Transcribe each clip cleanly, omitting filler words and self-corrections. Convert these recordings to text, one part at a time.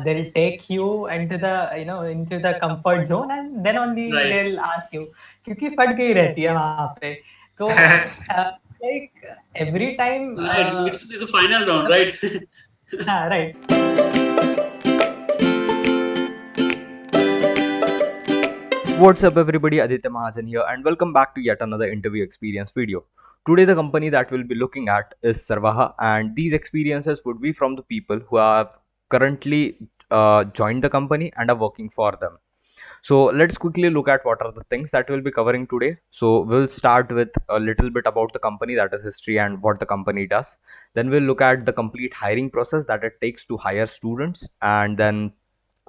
they'll take you into the into the comfort zone, and then only Right. they'll ask you, क्योंकि फट गई रहती है वहाँ पे तो like every time Right. It's a final round, right? हाँ right. What's up, everybody? Aditya Mahajan here, and welcome back to yet another interview experience video. Today, the company that we'll be looking at is Sarvaha, and these experiences would be from the people who have currently joined the company and are working for them. So, let's quickly look at what are the things that we'll be covering today. So, we'll start with a little bit about the company, that is history and what the company does. Then, we'll look at the complete hiring process that it takes to hire students, and then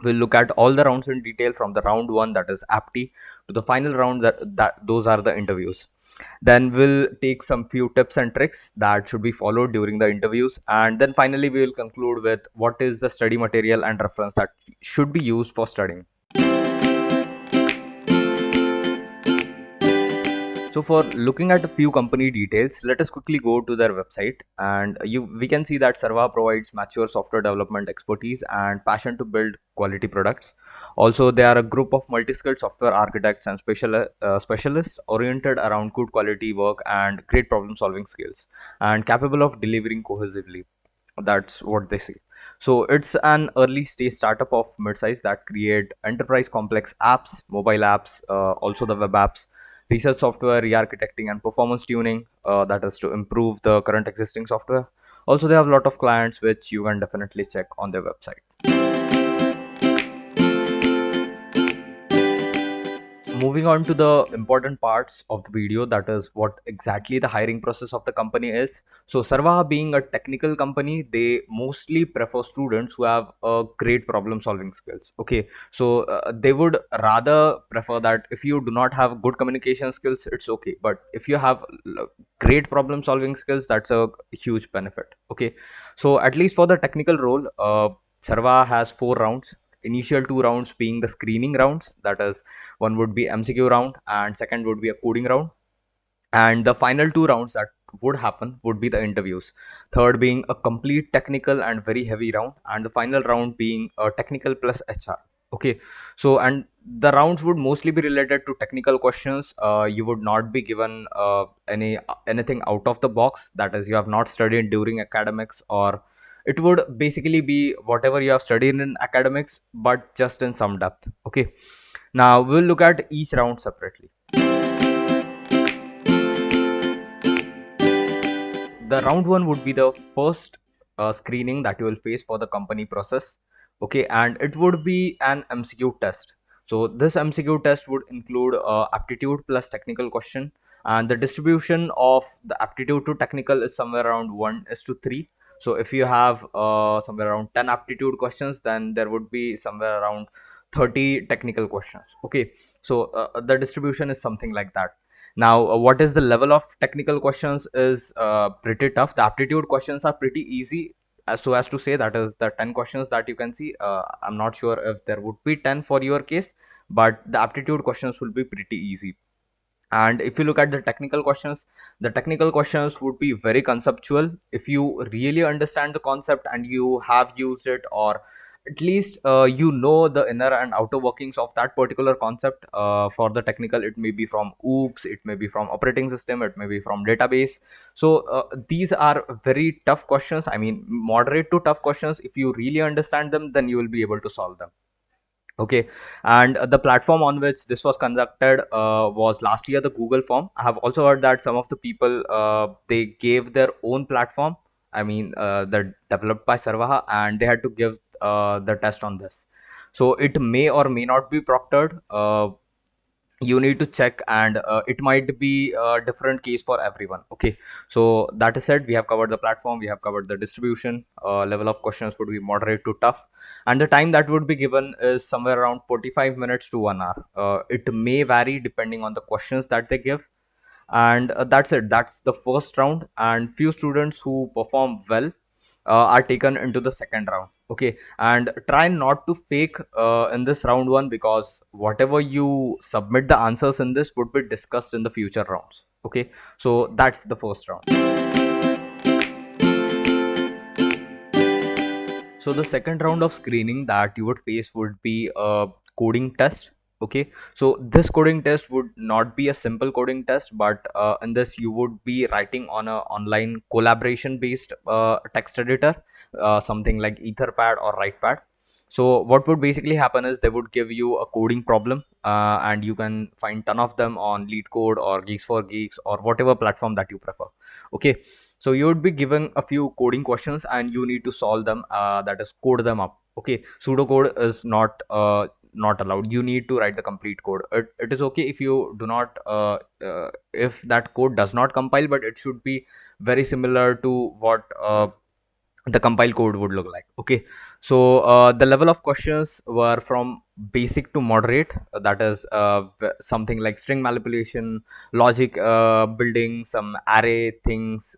we'll look at all the rounds in detail from the round one, that is apti, to the final round, that those are the interviews. Then we'll take some few tips and tricks that should be followed during the interviews, and then finally we will conclude with what is the study material and reference that should be used for studying. So for looking at a few company details, let us quickly go to their website, and we can see that Sarva provides mature software development expertise and passion to build quality products. Also, they are a group of multi-skilled software architects and specialists oriented around good quality work and great problem-solving skills, and capable of delivering cohesively. That's what they say. So it's an early stage startup of midsize that create enterprise complex apps, mobile apps, also the web apps, research software, re-architecting and performance tuning, that is to improve the current existing software. Also, they have a lot of clients which you can definitely check on their website. Moving on to the important parts of the video, that is what exactly the hiring process of the company is. So Sarva, being a technical company, they mostly prefer students who have a great problem solving skills. Okay, so they would rather prefer that if you do not have good communication skills, it's okay, but if you have great problem solving skills, that's a huge benefit. Okay, so at least for the technical role, Sarva has 4 rounds. Initial 2 rounds being the screening rounds, that is, one would be MCQ round and second would be a coding round, and the final 2 rounds that would happen would be the interviews, third being a complete technical and very heavy round, and the final round being a technical plus HR. Okay, so and the rounds would mostly be related to technical questions. You would not be given anything out of the box, that is, you have not studied during academics, or it would basically be whatever you have studied in academics but just in some depth. Okay, now we'll look at each round separately. The round one would be the first screening that you will face for the company process. Okay, and it would be an MCQ test. So this MCQ test would include aptitude plus technical question, and the distribution of the aptitude to technical is somewhere around 1:3. So if you have somewhere around 10 aptitude questions, then there would be somewhere around 30 technical questions. Okay, so the distribution is something like that. Now, what is the level of technical questions is pretty tough. The aptitude questions are pretty easy, so as to say, that is the 10 questions that you can see. I'm not sure if there would be 10 for your case, but the aptitude questions will be pretty easy. And if you look at the technical questions would be very conceptual. If you really understand the concept and you have used it, or at least you know the inner and outer workings of that particular concept. For the technical, it may be from oops, it may be from operating system, it may be from database. So these are very tough questions, I mean moderate to tough questions. If you really understand them, then you will be able to solve them. Okay, and the platform on which this was conducted was last year the Google form. I have also heard that some of the people they gave their own platform, I mean they're developed by Sarvaha, and they had to give the test on this. So it may or may not be proctored. You need to check, and it might be a different case for everyone. Okay, so that is said, we have covered the platform, we have covered the distribution. Level of questions would be moderate to tough, and the time that would be given is somewhere around 45 minutes to 1 hour. It may vary depending on the questions that they give, and that's it. That's the first round, and few students who perform well are taken into the second round. Okay, and try not to fake in this round one, because whatever you submit the answers in this would be discussed in the future rounds. Okay, so that's the first round. So the second round of screening that you would face would be a coding test. Okay, so this coding test would not be a simple coding test, but in this you would be writing on a online collaboration based text editor, something like Etherpad or WritePad. So what would basically happen is they would give you a coding problem, and you can find ton of them on LeetCode or Geeks for Geeks or whatever platform that you prefer. Okay, so you would be given a few coding questions and you need to solve them, that is code them up. Okay, pseudocode is not allowed. You need to write the complete code. It is okay if you do not if that code does not compile, but it should be very similar to what the compile code would look like. Okay, so the level of questions were from basic to moderate, that is something like string manipulation, logic building, some array things,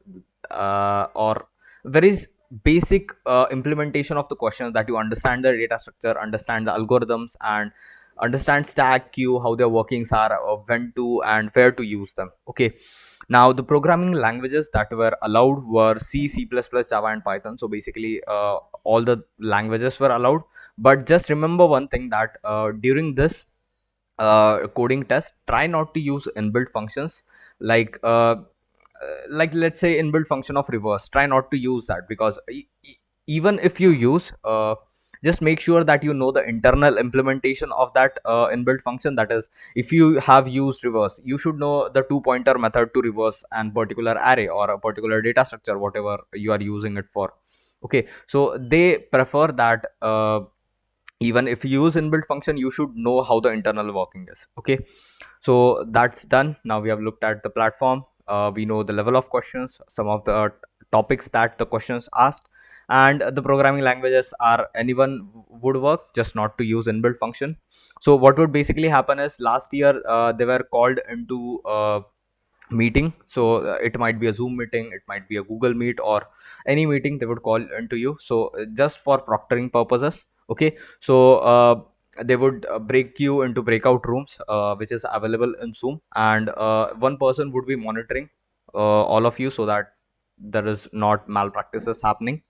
or very basic implementation of the questions, that you understand the data structure, understand the algorithms, and understand stack queue, how their workings are, when to and where to use them. Okay, now the programming languages that were allowed were C, C++, Java, and Python. So basically all the languages were allowed. But just remember one thing, that during this coding test, try not to use inbuilt functions like let's say inbuilt function of reverse. Try not to use that, because even if you use just make sure that you know the internal implementation of that inbuilt function. That is, if you have used reverse, you should know the two pointer method to reverse an particular array or a particular data structure, whatever you are using it for. Okay, so they prefer that even if you use inbuilt function, you should know how the internal working is. Okay, so that's done. Now we have looked at the platform, we know the level of questions, some of the topics that the questions asked, and the programming languages are anyone would work, just not to use inbuilt function. So what would basically happen is, last year they were called into meeting. So it might be a Zoom meeting, it might be a Google Meet, or any meeting they would call into you, so just for proctoring purposes. Okay, so they would break you into breakout rooms, which is available in Zoom, and one person would be monitoring all of you, so that there is not malpractices happening.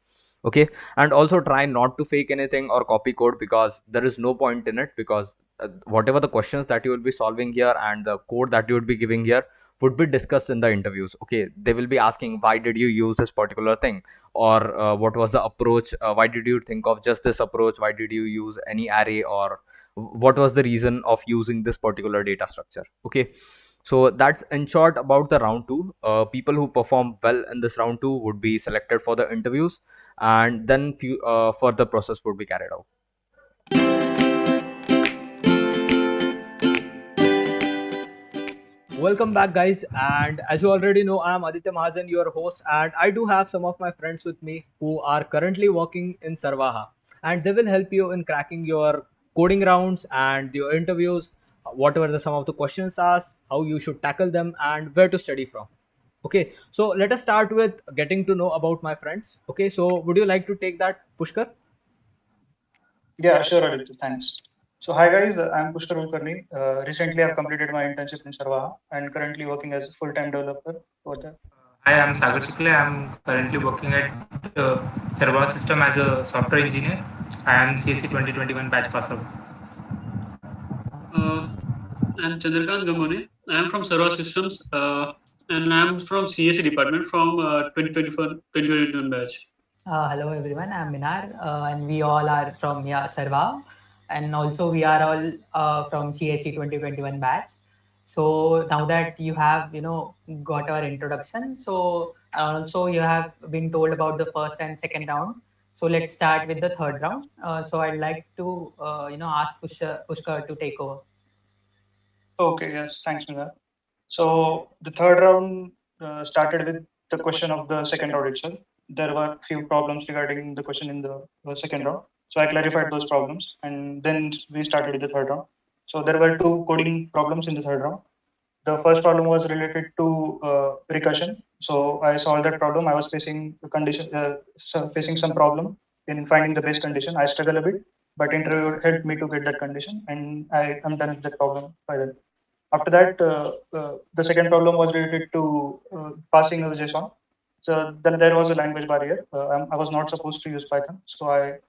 Okay, and also try not to fake anything or copy code, because there is no point in it, because whatever the questions that you will be solving here and the code that you would be giving here would be discussed in the interviews. Okay, they will be asking, why did you use this particular thing, or what was the approach, why did you think of just this approach, why did you use any array, or what was the reason of using this particular data structure. Okay, so that's in short about the round 2. People who perform well in this round 2 would be selected for the interviews, and then further process would be carried out. Welcome back, guys. And as you already know, I am Aditya Mahajan, your host, and I do have some of my friends with me who are currently working in Sarvaha, and they will help you in cracking your coding rounds and your interviews, whatever the some of the questions asked, how you should tackle them, and where to study from. Okay, so let us start with getting to know about my friends. Okay, so would you like to take that, Pushkar? Yeah, sure, Aditya. Thanks. So, hi guys, I'm Pushkar Kulkarni. Recently, I've completed my internship in Sarvaha and currently working as a full-time developer over there. Hi, I'm Sagar Chikle. I'm currently working at Sarvaha System as a software engineer. I am CSC 2021 batch pass out. I'm Chandrakant Gamone. I'm from Sarva Systems, and I'm from CSE department from 2021 batch. Hello everyone, I'm Minar, and we all are from Sarva, and also we are all from CSE 2021 batch. So now that you have got our introduction, so also you have been told about the first and second round. So let's start with the third round. So I'd like to ask Pushkar to take over. Okay, yes, thanks, Minar. So, the third round started with the question of the second round itself. There were few problems regarding the question in the second round. So, I clarified those problems and then we started with the third round. So, there were two coding problems in the third round. The first problem was related to recursion. So I solved that problem. I was facing the condition, facing some problem in finding the base condition. I struggle a bit, but interview helped me to get that condition, and I am done with that problem by then. After that, the second problem was related to passing of JSON. So then there was a language barrier. I was not supposed to use Python, so I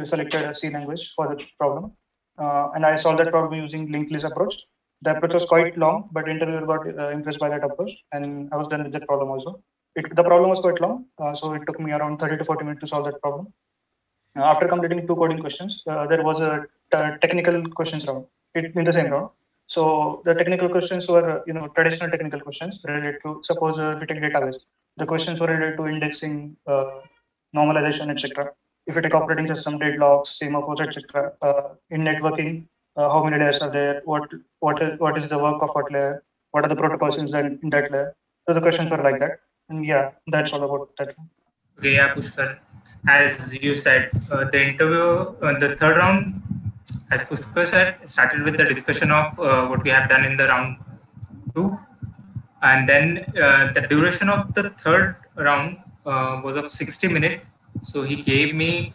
selected a C language for the problem, and I solved that problem using linked list approach. The approach was quite long, but interviewer got impressed by that approach, and I was done with that problem also. The problem was quite long, so it took me around 30 to 40 minutes to solve that problem. After completing 2 coding questions, there was a technical questions round in the same round. So the technical questions were, traditional technical questions related to, suppose if we take database, the questions were related to indexing, normalization, etc. If you take operating system, deadlocks, semaphores, etc. In networking, how many layers are there? What is the work of what layer? What are the protocols in that layer? So the questions were like that. And yeah, that's all about that. Okay, yeah, Pushkar. As you said, the interview, the third round, as Pushkar said, started with the discussion of what we have done in the round 2. And then the duration of the third round was of 60 minutes. So he gave me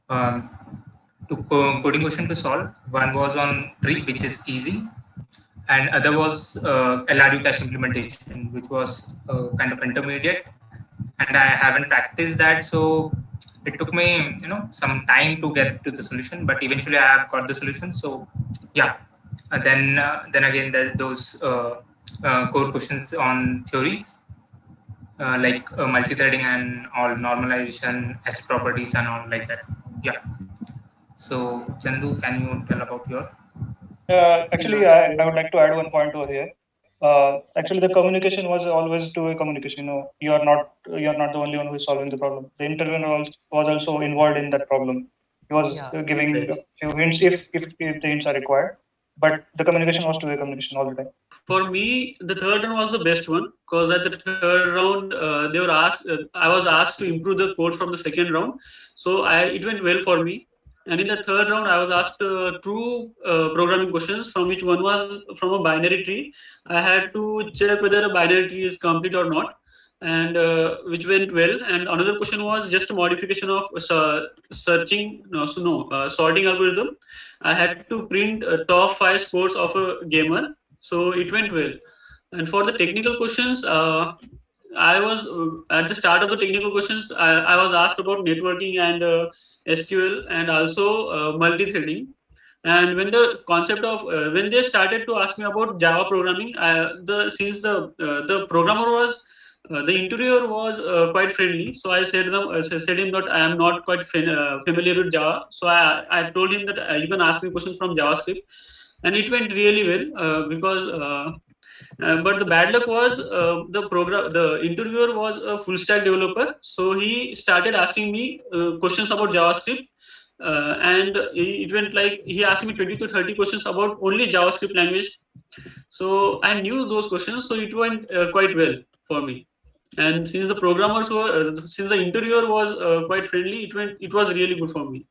two coding question to solve. One was on tree, which is easy, and other was LRU cache implementation, which was kind of intermediate. And I haven't practiced that, so it took me some time to get to the solution, but eventually I have got the solution. So yeah, then again those core questions on theory, like multi-threading and all, normalization, asset properties and all like that. Yeah. So Chandu, can you tell about your? Actually, I would like to add one point over here. Actually, the communication was always two-way communication. You're not the only one who is solving the problem. The interviewer was also involved in that problem. He was giving a few hints if the hints are required, but the communication was two-way communication all the time. For me, the third round was the best one, because at the third round, they were asked. I was asked to improve the code from the second round, so it went well for me. And in the third round, I was asked two programming questions, from which one was from a binary tree. I had to check whether a binary tree is complete or not, and which went well. And another question was just a modification of sorting algorithm. I had to print top 5 scores of a gamer, so it went well. And for the technical questions, I was at the start of the technical questions, I was asked about networking and SQL, and also multi-threading. And when the concept of when they started to ask me about Java programming, since the programmer was the interviewer was quite friendly, so I said him that I am not quite familiar with Java. So I told him that you can ask me questions from JavaScript, and it went really well, because. But the bad luck was the interviewer was a full stack developer, so he started asking me questions about JavaScript, and it went like he asked me 20 to 30 questions about only JavaScript language. So I knew those questions, so it went quite well for me. And since the programmers were, since the interviewer was quite friendly, it was really good for me.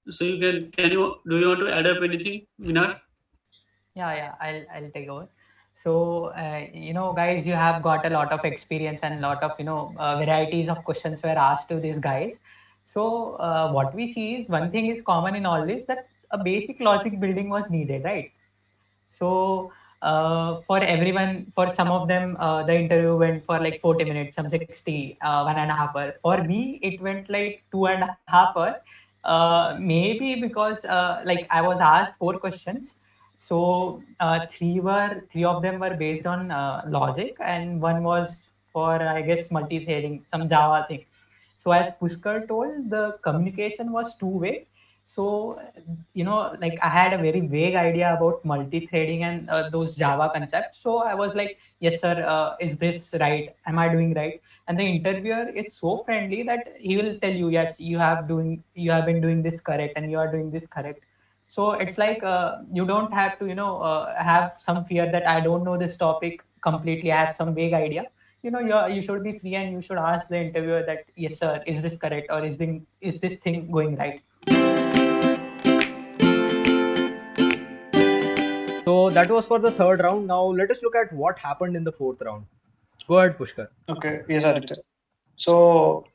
So do you want to add up anything, Vinar? Yeah, I'll take over. So, guys, you have got a lot of experience and lot of, varieties of questions were asked to these guys. So, what we see is one thing is common in all this, that a basic logic building was needed, right? So, for everyone, for some of them, the interview went for like 40 minutes, some 60, 1.5 hour. For me, it went like 2.5 hour. Maybe because like I was asked 4 questions. So three of them were based on logic, and one was for, I guess, multi-threading, some Java thing. So as Pushkar told, the communication was two-way. So like I had a very vague idea about multi-threading and those Java concepts. So I was like, yes sir, is this right? Am I doing right? And the interviewer is so friendly that he will tell you, yes, you have been doing this correct, and you are doing this correct. So it's like you don't have to have some fear that I don't know this topic completely, I have some vague idea. You should be free, and you should ask the interviewer that, yes sir, is this correct, or is this thing going right? So that was for the third round. Now let us look at what happened in the fourth round. Go ahead, Pushkar. Okay, yes, Aditya. So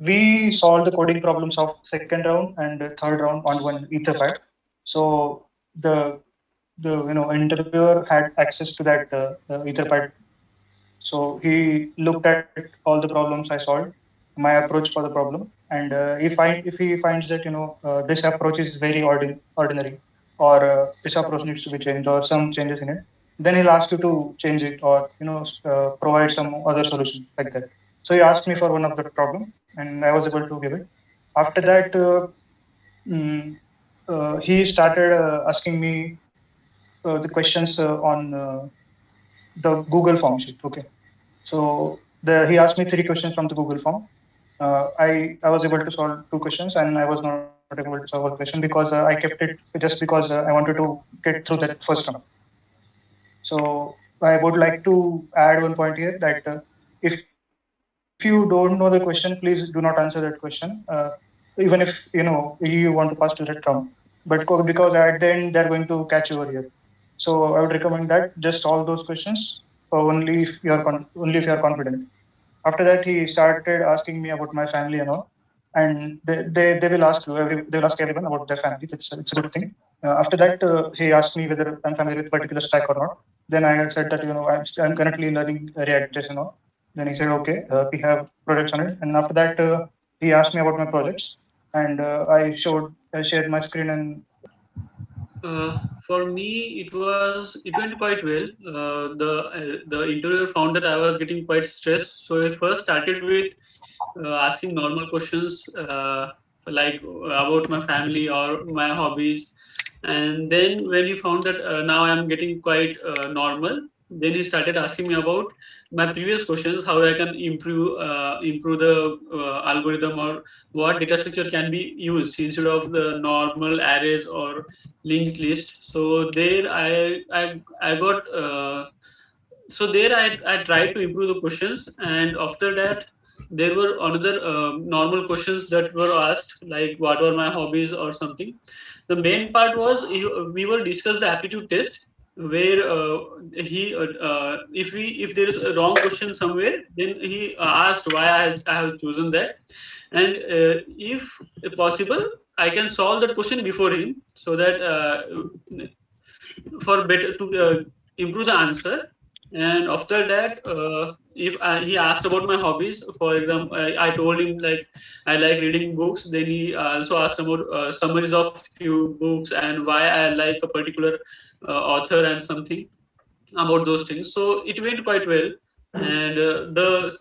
we solved the coding problems of second round and third round on one Etherpad. So the interviewer had access to that Etherpad. So he looked at all the problems I solved, my approach for the problem, and if he finds that this approach is very ordinary, or this approach needs to be changed, or some changes in it, then he'll ask you to change it, or provide some other solution like that. So he asked me for one of the problem, and I was able to give it. After that, he started asking me the questions on the Google form sheet. Okay, so he asked me three questions from the Google form. I was able to solve two questions, and I was not able to solve a question because I kept it just because I wanted to get through that first round. So I would like to add one point here that if you don't know the question, please do not answer that question, even if you want to pass to that round. But because at the end they're going to catch you over here. So I would recommend that just solve those questions only if you are only if you are confident. After that, he started asking me about my family and all, and they will ask they will ask everyone about their family. It's a good thing. After that, he asked me whether I'm familiar with particular stack or not. Then I said that I'm currently learning React.js and all. Then he said okay, we have projects on it. And after that, he asked me about my projects, and I shared my screen and. For me, it went quite well. The interviewer found that I was getting quite stressed, so I first started with asking normal questions like about my family or my hobbies, and then when he found that now I'm getting quite normal, then he started asking me about my previous questions, how I can improve the algorithm, or what data structure can be used instead of the normal arrays or linked list. So there I got so there I tried to improve the questions, and after that there were another normal questions that were asked, like what were my hobbies or something. The main part was we were discuss the aptitude test, where if there is a wrong question somewhere, then he asked why I have chosen that, and if possible I can solve that question before him, so that for better to improve the answer. And after that, if he asked about my hobbies, for example, I told him like I like reading books. Then he also asked about summaries of few books and why I like a particular author and something about those things. So it went quite well, and the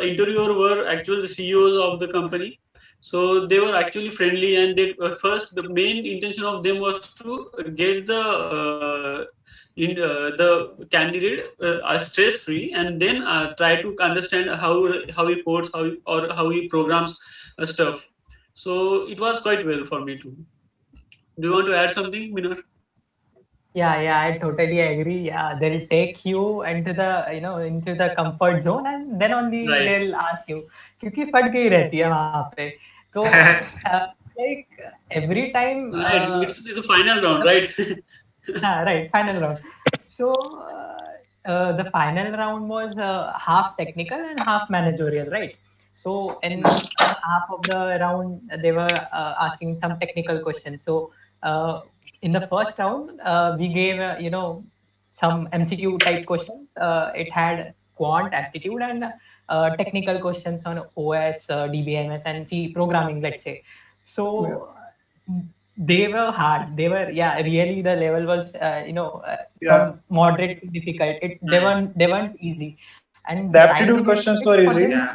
interviewer were actually the CEOs of the company. So they were actually friendly, and they first the main intention of them was to get the candidate stress free, and then try to understand how he codes, or how he programs stuff. So it was quite well for me too. Do you want to add something, Minar? Yeah, I totally agree. Yeah, they'll take you into the into the comfort zone, and then only Right. they'll ask you. क्योंकि फट गई रहती है वहाँ पे. तो like every time. Right. It's a final round, right? Right, final round. So the final round was half technical and half managerial, right? So in half of the round, they were asking some technical questions. So in the first round, we gave some MCQ type questions. It had quant, aptitude, and technical questions on OS, DBMS, and C programming, let's say. So they were hard. They were, really the level was from moderate to difficult. They weren't easy, and The the time aptitude limit questions for were them. easy. Yeah.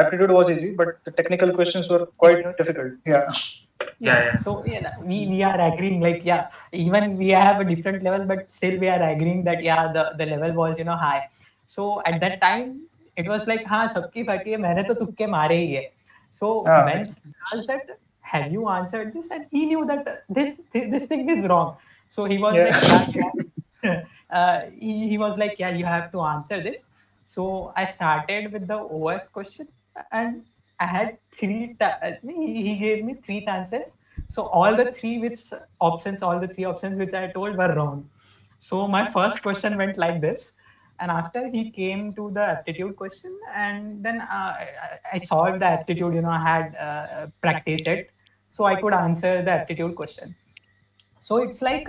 Aptitude was easy, but the technical questions were quite difficult. Yeah. So we are agreeing, like, even we have a different level, but still we are agreeing that the level was high. So at that time it was like, हाँ सबकी फटी है, मैंने तो तुक्के मारे ही है. So when Sir asked that, have you answered this, and he knew that this thing is wrong. So he was like, he was like, you have to answer this. So I started with the OS question, and I had he gave me three chances. So all the three options which I told were wrong. So my first question went like this, and after he came to the aptitude question, and then I solved the aptitude. I had practiced it, so I could answer the aptitude question. So it's like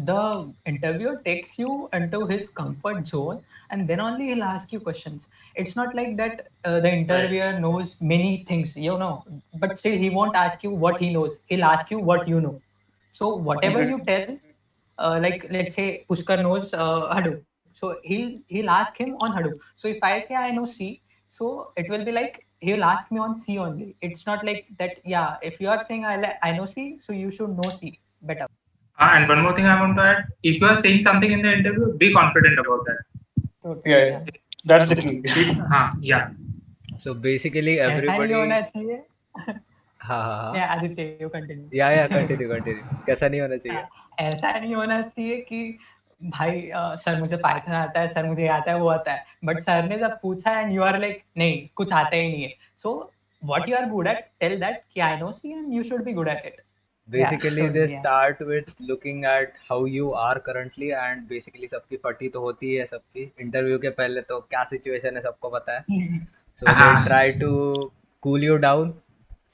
the interviewer takes you into his comfort zone, and then only he'll ask you questions. It's not like that the interviewer knows many things, but still he won't ask you what he knows. He'll ask you what you know. So whatever you tell, like let's say Pushkar knows Hadoop, so he'll ask him on Hadoop. So if I say I know C, so it will be like he'll ask me on C only. It's not like that. Yeah, if you are saying I know C, so you should know C better. And one more thing I want to add: if you are saying something in the interview, be confident about that. Yeah. That's the key. Yeah. So basically ऐसा नहीं everybody. होना चाहिए. हाँ. Yeah, Aditya, you continue. Yeah, continue. कैसा नहीं होना चाहिए? ऐसा नहीं होना चाहिए कि भाई सर मुझे पाइथन आता है, सर मुझे ये आता है, वो आता है, बट सर ने जब पूछा एंड यू आर लाइक नहीं कुछ आता ही नहीं है. So what you are good at, tell that कि I know C and you should be good at it. Basically Yeah. they Yeah. start with looking at how you are currently, and basically सबकी फटी तो होती है सबकी. Interview के पहले तो क्या सिचुएशन है सबको पता है. So they try to cool you down,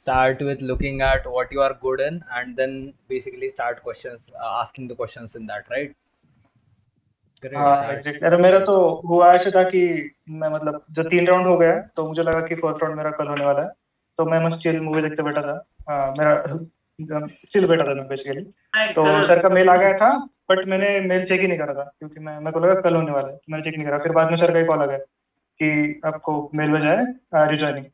start with looking at what you are good in, and then basically start asking the questions in that, right? Exactly. अरे मेरा तो हुआ ऐसे था कि मैं मतलब जब 3 राउंड हो गया तो मुझे लगा कि 4th राउंड मेरा कल होने वाला है, तो मैं मस्त चिल मूवी देखते बैठा था. मेरा चिल बैठा था मैं बेसिकली. तो सर का मेल आ गया था, बट मैंने मेल चेक ही नहीं करा था क्योंकि मेरे को लगा कल होने वाला है, मैंने चेक नहीं करा. फिर बाद में सर का ही कॉल आ गया कि आपको मेल भेजा है, आर यू ज्वाइनिंग.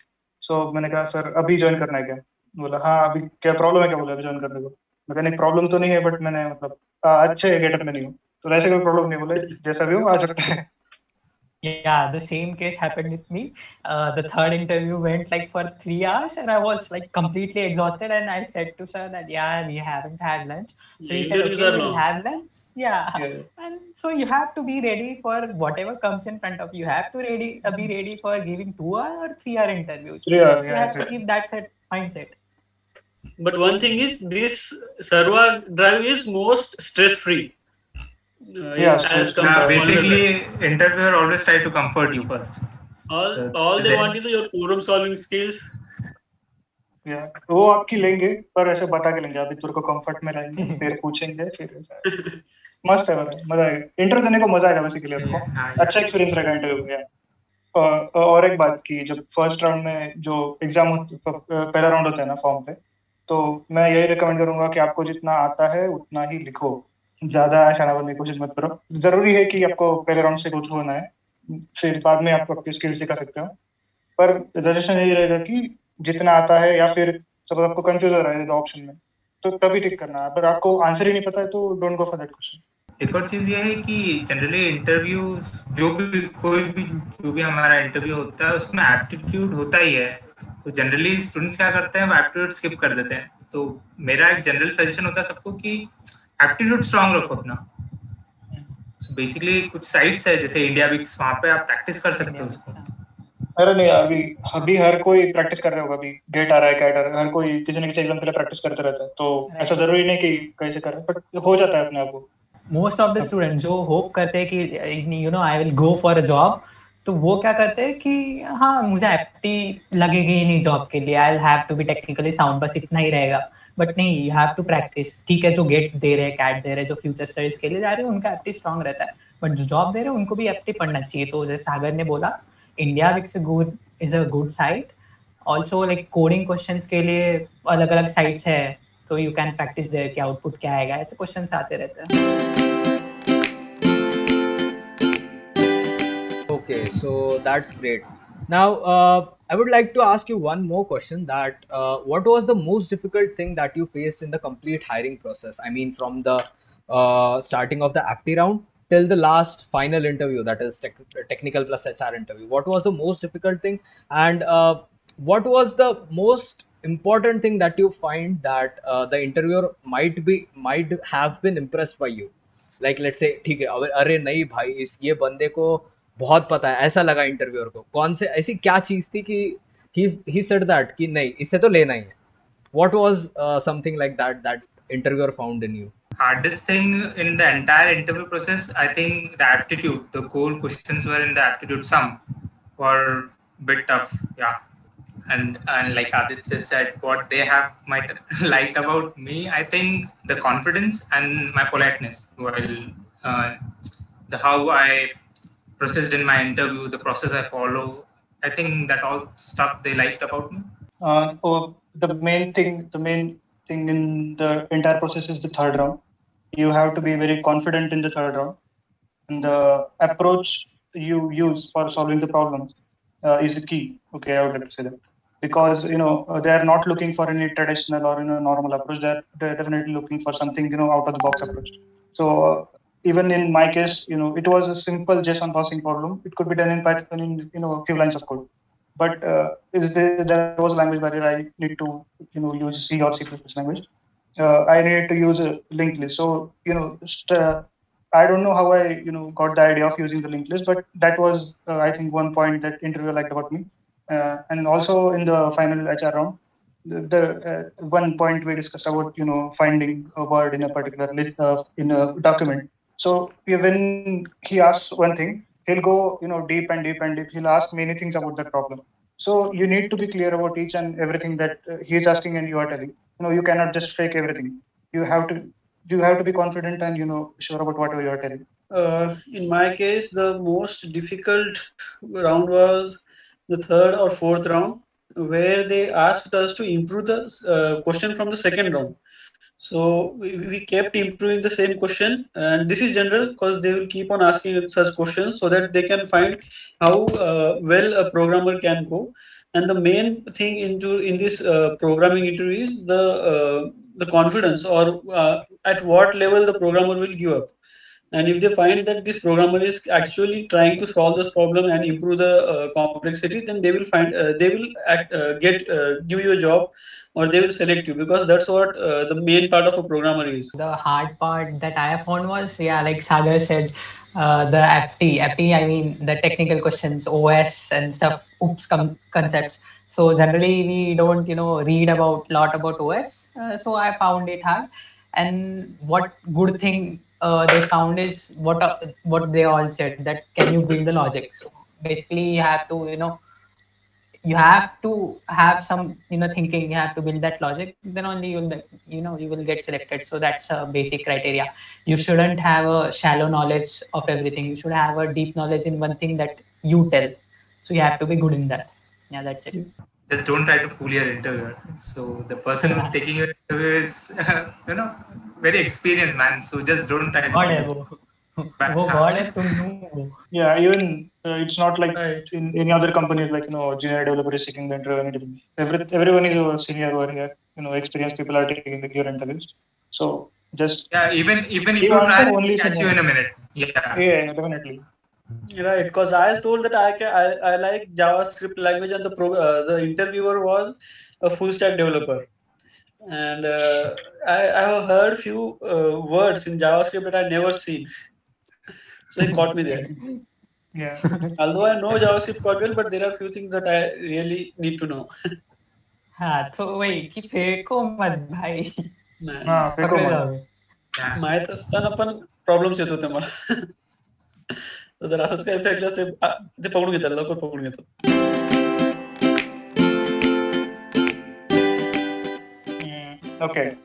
सो मैंने कहा सर अभी ज्वाइन करना है क्या? बोला हाँ अभी. क्या प्रॉब्लम है क्या? बोला अभी ज्वाइन करने को. मैं कहा नहीं प्रॉब्लम तो नहीं है, बट मैंने मतलब अच्छे गेटअप में नहीं हूँ, तो ऐसे कोई प्रॉब्लम नहीं. बोले जैसा भी हो आ सकता है. Yeah, the same case happened with me. The third interview went like for 3 hours, and I was like completely exhausted. And I said to sir that yeah, we haven't had lunch. So he said, Interviews okay, are we'll long. have lunch. Yeah. And so you have to be ready for whatever comes in front of you. You have to be ready for giving 2-hour or 3-hour interviews. 3 hours, You yeah, have to exactly. keep that mindset. But one thing is, this server drive is most stress-free. Yeah, as compared to basically interviewer always try to comfort you first. all they want is your problem solving skills. वो आपकी लेंगे पर ऐसे बता के लेंगे, अभी तेरे को कंफर्ट में रहेंगे, फिर पूछेंगे, फिर मस्त है. मजा आएगा इंटरव्यू देने को, मजा आएगा बेसिकली आपको. अच्छा एक्सपीरियंस रहेगा इंटरव्यू में. और एक बात की, जब फर्स्ट राउंड में जो एग्जाम पहला राउंड होता है ना फॉर्म पे, तो मैं यही रिकमेंड करूंगा कि आपको जितना आता है उतना ही लिखो, ज्यादा शाना बनने की कोशिश मत करो. जरूरी है कि आपको पहले राउंड से कुछ होना है, फिर बाद में आप अपनी स्किल सिखा सकते हो, पर सजेशन यही रहेगा कि जितना आता है, या फिर सपोज आपको कंफ्यूज हो रहा है ऑप्शन में, तो तभी टिक करना है. अगर आपको आंसर ही नहीं पता है तो don't go for that question. एक और चीज ये है कि जनरली इंटरव्यू जो भी हमारा इंटरव्यू होता है उसमें एप्टीट्यूड होता ही है. तो जनरली स्टूडेंट्स क्या करते हैं, वो एप्टीट्यूड स्किप कर देते हैं. तो मेरा एक जनरल सजेशन होता है सबको कि एप्टीट्यूड स्ट्रांग रखो अपना. सो बेसिकली कुछ साइट्स है जैसे इंडिया विक्स, वहाँ पे आप प्रैक्टिस कर सकते हो उसको. अरे नहीं, अभी हर कोई प्रैक्टिस कर रहा होगा. अभी गेट आ रहा है, कैट आ रहा है, हर कोई किसी न किसी एग्जाम के लिए प्रैक्टिस करते रहता है. तो ऐसा जरूरी नहीं कि कैसे कर रहे, बट हो जाता है अपने आप को. मोस्ट ऑफ द स्टूडेंट्स जो होप करते हैं कि I will go for a job, तो वो क्या करते हैं कि हाँ मुझे एप्टी लगेगी ही नहीं जॉब के लिए, I will have to be technically sound, बस इतना ही रहेगा. बट नहीं, यू हैव टू प्रैक्टिस. ठीक है, जो गेट दे रहे हैं, कैट दे रहे हैं, जो फ्यूचर स्टडीज के लिए जा रहे हैं, उनका एप्टी स्ट्रांग रहता है. बट जो जॉब दे रहे हैं उनको भी एप्टी पढ़ना चाहिए. तो जैसे सागर ने बोला, India VIX is a good site. Also like coding questions के लिए अलग अलग साइट्स है, तो यू कैन प्रैक्टिस देयर कि आउटपुट क्या आएगा, ऐसे क्वेश्चंस आते रहते हैं. Okay, so that's great. Now, I would like to ask you one more question. That what was the most difficult thing that you faced in the complete hiring process? I mean, from the starting of the APTI round till the last final interview, that is technical plus HR interview. What was the most difficult thing, and what was the most important thing that you find that the interviewer might have been impressed by you? Like, let's say, ठीक है, अरे नहीं भाई, ये बंदे को बहुत पता है, ऐसा लगा इंटरव्यूअर को. कौन से ऐसी क्या चीज थी कि he said that कि नहीं, इससे तो लेना ही है. What was something like that interviewer found in you? Hardest thing in the entire interview process, I think the aptitude, the core questions were in the aptitude sum were a bit tough. Yeah, and like Aditya said, what they have might liked about me, I think the confidence and my politeness while the how I processed in my interview, the process I follow. I think that all stuff they liked about me. The main thing in the entire process is the third round. You have to be very confident in the third round, and the approach you use for solving the problems is the key. Okay, I would like to say that, because they are not looking for any traditional or normal approach. They're definitely looking for something out of the box approach. So even in my case, it was a simple JSON parsing problem. It could be done in Python in a few lines of code. But there was a language barrier. I need to use C or C++ language. I needed to use a linked list. So I don't know how I got the idea of using the linked list, but that was I think one point that interviewer liked about me. And also in the final HR round, the one point we discussed about finding a word in a particular list in a document. So when he asks one thing, he'll go deep and deep and deep. He'll ask many things about that problem. So you need to be clear about each and everything that he's asking and you are telling. You cannot just fake everything. You have to be confident and sure about whatever you are telling. In my case, the most difficult round was the third or fourth round, where they asked us to improve the question from the second round. So we kept improving the same question, and this is general because they will keep on asking such questions so that they can find how well a programmer can go. And the main thing in this programming interview is the confidence, or at what level the programmer will give up. And if they find that this programmer is actually trying to solve this problem and improve the complexity, then they will find they will give you a job, or they will select you, because that's what the main part of a programmer is. The hard part that I found was, yeah, like Sagar said, the APT, I mean, the technical questions, OS and stuff, concepts. So generally we don't, read about lot about OS. So I found it hard. And what good thing they found is what they all said, that can you build the logic. So basically you have to, you have to have some thinking. You have to build that logic, then only you will get selected. So that's a basic criteria. You shouldn't have a shallow knowledge of everything. You should have a deep knowledge in one thing that you tell. So you have to be good in that. Yeah, that's it. Just don't try to fool your interviewer. So the person who's taking your interview is very experienced man. So just don't try to Yeah, even it's not like in any other companies, like junior developer is taking the interview. Everyone is a senior over here. Experienced people are taking your interviews. So just even if you try, we'll catch you in a minute. Yeah, definitely. Right, because I told that I like JavaScript language, and the interviewer was a full stack developer, and I have heard few words in JavaScript that I never seen, so it caught me there. Yeah. Although I know JavaScript quite well, but there are few things that I really need to know. हाँ तो वही की phaco मत भाई. हाँ, phaco पकडले मत. जावे. माहित असताना पण प्रॉब्लेम्स येत होते मला. तर जर असंच काही फेकलं ते पकडून घेतात, लवकर पकडून घेतात. Okay.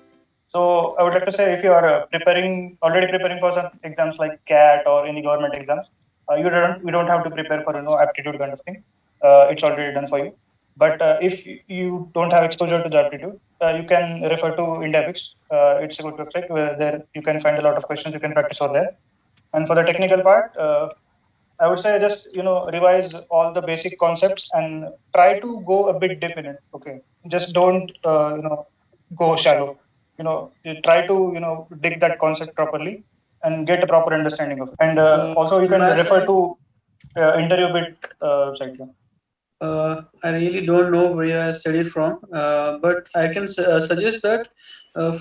So I would like to say, if you are already preparing for some exams like CAT or any government exams, you don't have to prepare for aptitude kind of thing. It's already done for you. But if you don't have exposure to the aptitude, you can refer to Indiabix. It's a good website where there you can find a lot of questions you can practice over there. And for the technical part, I would say just revise all the basic concepts and try to go a bit deep in it. Okay, just don't go shallow. You try to dig that concept properly and get a proper understanding of it. And also you can refer to interview bit site. I really don't know where I studied from, but I can suggest that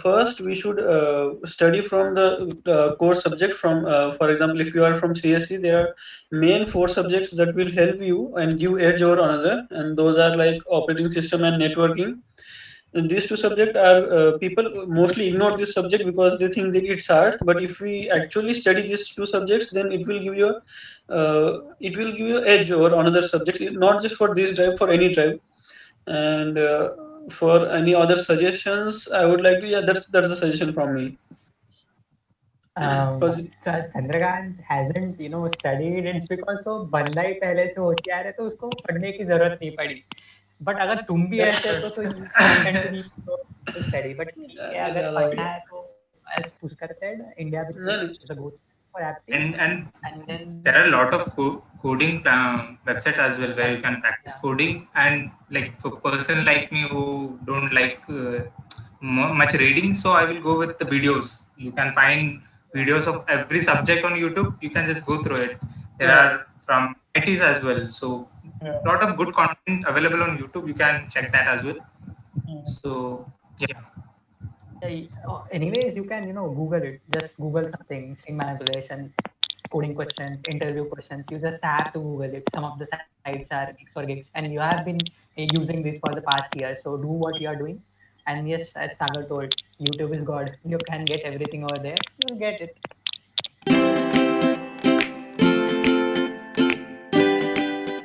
first we should study from the core subject. From, for example, if you are from CSC, there are main 4 subjects that will help you and give edge over another, and those are like operating system and networking. And these 2 subjects are people mostly ignore this subject because they think that it's hard. But if we actually study these 2 subjects, then it will give you edge over another subject, not just for this drive, for any drive. And for any other suggestions, I would like to, yeah, that's a suggestion from me. Because Chandrakant hasn't studied. It's because वो बंदा ही पहले से होशियार है तो उसको पढ़ने की जरूरत नहीं पड़ी. बट अगर तुम भी ऐसे तो you can continue to study. But ठीक है, अगर पढ़ना है तो as Pushkar said, India is a good for apti. And then there are a lot of coding websites as well where you can practice coding. And like for person like me who don't like much reading, so I will go with the videos. You can find videos of every subject on YouTube. You can just go through it. There are from ITs as well, so a lot of good content available on YouTube. You can check that as well. So yeah. Anyways, you can Google it. Just Google something, string manipulation, coding questions, interview questions. You just have to Google it. Some of the sites are gigs for gigs, and you have been using this for the past year. So do what you are doing. And yes, as Sagar told, YouTube is God. You can get everything over there. You'll get it.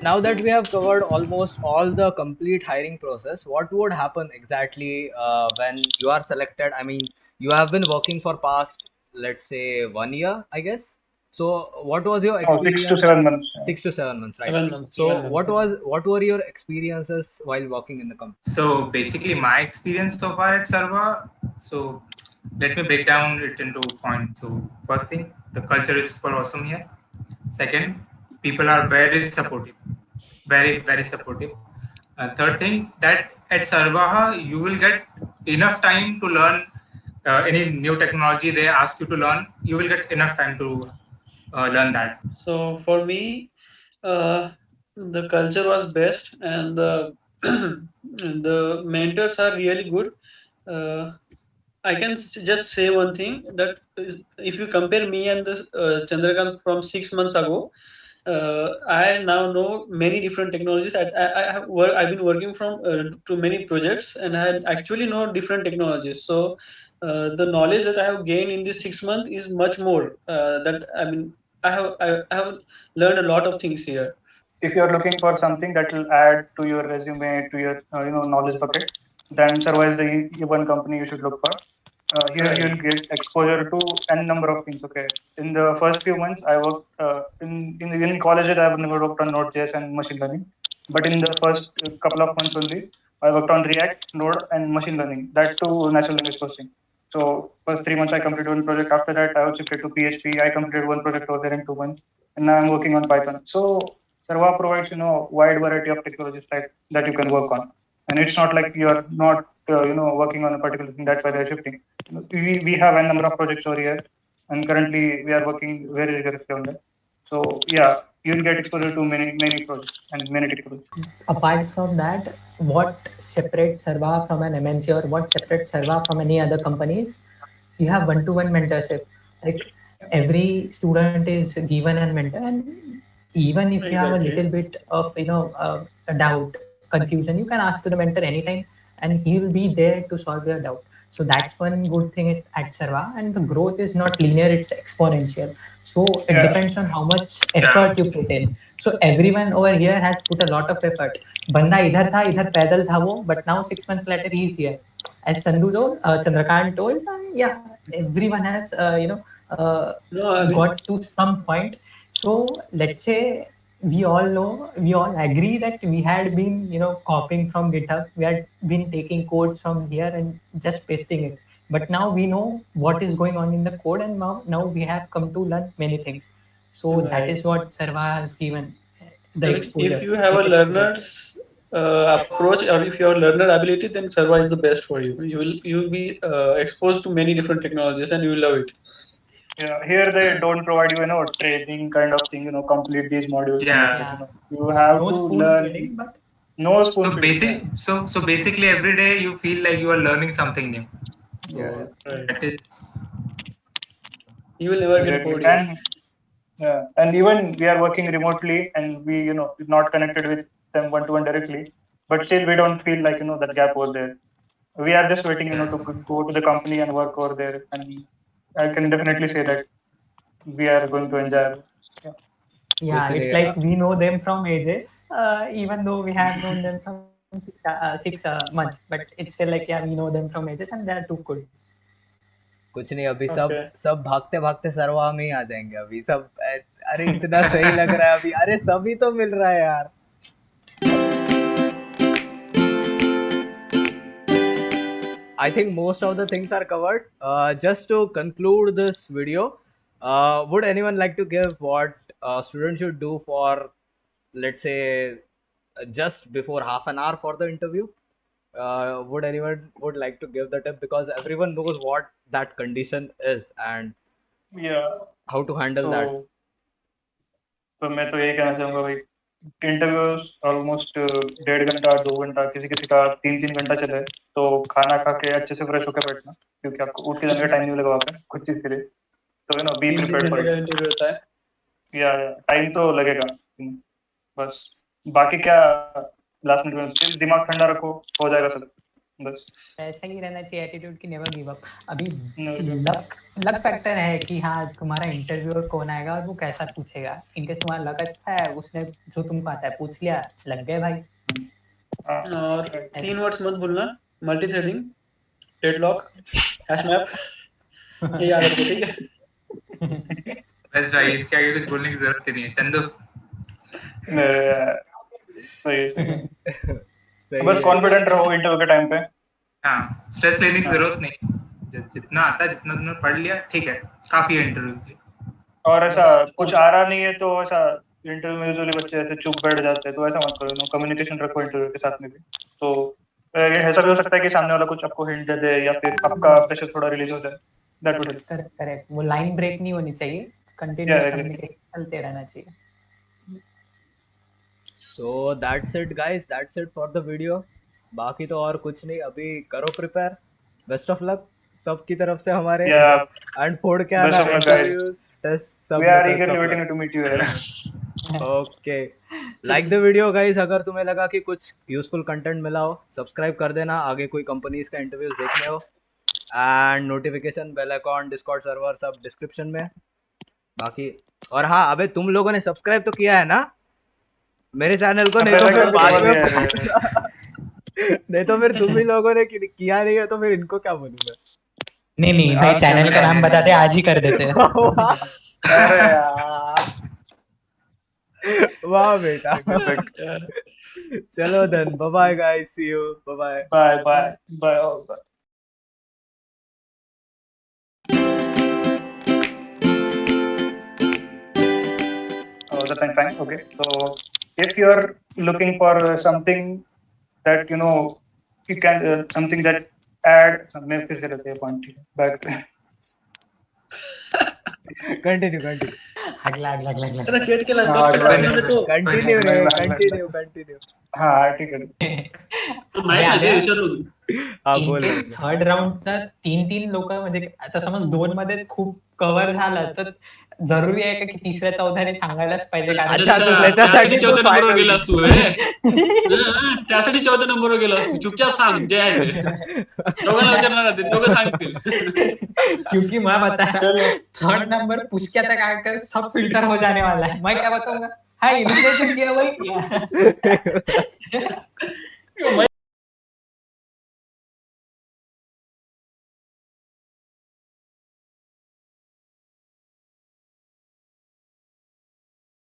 Now that we have covered almost all the complete hiring process, what would happen exactly when you are selected? I mean, you have been working for past, let's say, 1 year, I guess. So, what was your experience? 6 to 7 months. 6 to 7 months, right? 7 months. So, 7 months. what were your experiences while working in the company? So basically, my experience so far at Sarva. So let me break down it into points. So first thing, the culture is super awesome here. Second, people are very supportive, very supportive. Third thing, that at Sarvaha you will get enough time to learn any new technology they ask you to learn. You will get enough time to learn that. So for me, the culture was best, and the mentors are really good. I can just say one thing, that if you compare me and this Chandrakant from 6 months ago, I now know many different technologies. I've been working from to many projects, and I actually know different technologies. So the knowledge that I have gained in this 6 months is much more. I have learned a lot of things here. If you're looking for something that will add to your resume, to your knowledge bucket, then Sarva is the one company you should look for. Here you'll get exposure to n number of things. Okay, in the first few months, I worked in college. I've never worked on Node.js and machine learning, but in the first couple of months only, I worked on React, Node, and machine learning. That too, natural language processing. So first 3 months I completed one project. After that, I was shifted to PHP. I completed one project over there in 2 months, and now I'm working on Python. So Sarva provides wide variety of technology stack that you can work on, and it's not like you are not working on a particular thing. That's why they're shifting. We have a number of projects over here, and currently we are working very rigorously on that. So yeah, you'll get exposure to many projects and many technologies. Apart from that, what separates Sarva from an MNC, or what separates Sarva from any other companies? You have one-to-one mentorship. Like every student is given a mentor, and even if you have a little bit of a doubt, confusion, you can ask to the mentor anytime, and he will be there to solve your doubt. So that's one good thing at Sarva, and the growth is not linear; it's exponential. So it depends on how much effort you put in. So everyone over here has put a lot of effort. बंदा इधर था, इधर पैदल था वो, but now 6 months later he is here. As Sandhu told, Chandrakant told, yeah, everyone has got to some point. So let's say we all agree that we had been copying from GitHub. We had been taking codes from here and just pasting it. But now we know what is going on in the code, and now we have come to learn many things. So that is what Sarva has given the exposure. If you have a learner's approach, or if you have learner ability, then Sarva is the best for you. You will be exposed to many different technologies, and you will love it. Yeah, here they don't provide you, training kind of thing, complete these modules. Yeah. You have No to spoon learn. feeding, but No spoon So basically every day you feel like you are learning something new. Yeah. That is. You will never get bored. And even we are working remotely, and we not connected with them one-to-one directly, but still we don't feel like that gap over there. We are just waiting to go to the company and work over there, and I can definitely say that we are going to enjoy. Yeah, it's like we know them from ages, even though we have known them from 6 months, but it's still like, yeah, we know them from ages and they are too good. कुछ नहीं, अभी सब Okay. सब भागते भागते सरवा में ही आ जाएंगे अभी सब। अरे इतना सही लग रहा है अभी, अरे सभी तो मिल रहा है यार। I think most of the things are covered. Just to conclude this video, would anyone like to give what students should do for, let's say, just before half an hour for the interview? Would anyone would like to give the tip, because everyone knows what that condition is and Yeah. how to handle that? तो मैं तो यही कहना चाहूंगा भाई, interviews almost 1.5 घंटा 2 घंटा, किसी किसी का 3 घंटा चले, तो खाना खा के अच्छे से फ्रेश होकर बैठना, क्योंकि आपको उठ के जाने का टाइम नहीं लगा वहाँ पे कुछ चीज के लिए, तो be prepared for it. Interview होता है या टाइम तो लगेगा, बस बाकी क्या, लास्ट मिनट में दिमाग ठंडा रखो, हो जाएगा सब, बस ऐसा ही रहना चाहिए एटीट्यूड की, नेवर गिव अप। अभी No, लक फैक्टर है कि हाँ तुम्हारा इंटरव्यूअर कौन आएगा और वो कैसा पूछेगा। इनके तुम्हारा लक अच्छा है, उसने जो तुमको आता है पूछ लिया, लग गए भाई। और 3 वर्ड्स मत भूलना, multi threading, deadlock, hash map, ये याद रखो, ठीक है? बस भाई, इसके आगे कुछ बोलने की जरूरत ही नहीं है। चंदू, सही सही बस है। कॉन्फिडेंट रहो इंटरव्यू के टाइम पे। हाँ, स्ट्रेस लेने की जरूरत नहीं, जितना आता है, जितना तुमने पढ़ लिया, ठीक है, काफी है इंटरव्यू के लिए। और ऐसा कुछ आ रहा नहीं है तो ऐसा इंटरव्यू में यूजुअली बच्चे ऐसे चुप बैठ जाते हैं, तो ऐसा मत करो, कम्युनिकेशन रखो इंटरव्यू के साथ में भी। तो ऐसा भी हो सकता है कि सामने वाला कुछ आपको हिंट दे दे, या फिर आपका प्रेशर थोड़ा रिलीज हो जाए, दैट वुड हेल्प। करेक्ट, वो लाइन ब्रेक नहीं होनी चाहिए, कंटिन्यूअस Yeah, exactly. कम्युनिकेशन चलते रहना चाहिए। So that's it guys, that's it for the video. बाकी तो और कुछ नहीं, अभी करो प्रिपेयर, बेस्ट ऑफ लक सबकी तरफ से हमारे, Yeah, एंड फोड़ के आना Best of luck, guys. Interviews test सब we are में, best eagerly of waiting luck. to meet you here. Okay, like the video guys, अगर तुम्हें लगा कि कुछ यूजफुल कंटेंट मिला हो, सब्सक्राइब कर देना आगे कोई कंपनीज का इंटरव्यूज देखने हो, and notification bell icon, Discord server सब डिस्क्रिप्शन में। बाकी और हाँ, अबे तुम लोगों ने सब्सक्राइब तो किया है ना मेरे चैनल को, नहीं तो फिर बाद में नहीं तो फिर तुम ही लोगों ने किया नहीं है, तो फिर इनको क्या बोलूं मैं। नहीं भाई, चैनल का नाम बताते आज ही कर देते हैं। अरे यार, वाह बेटा। चलो then, bye bye guys, see you, bye bye. bye. Oh, that's fine. Okay. So if you're looking for something that you can something that add, मैं फिर से लेते हैं point back. कंटिन्यू अगला तेरा चैट के लग हाँ, तो कंटिन्यू रे, कंटिन्यू। हाँ ठीक है. तो माहित अरे, आहे अरे. विचारून हा बोल. इनकेस थर्ड राऊंडचा 3 लोक, म्हणजे आता समज 2 मध्येच खूप कव्हर झालं, तर जरुरी आहे का की तिसऱ्या चौथ्याने सांगायलाच पाहिजे? कारण अच्छा, तू त्याच्यासाठी त्यासाठी 4थ्या नंबरवर final गेलास तू, त्यासाठी 4थ्या नंबरवर गेलास तू, चुपचाप सांग जे आहे ते. दोघांना विचारणार ते, दोघं सांगतील. क्योंकि मैं बता थर्ड नंबर पूछ के तक आकर सब फिल्टर हो जाने वाला है, मैं क्या बताऊंगा? हाँ, इन्होंने जो किया वही किया।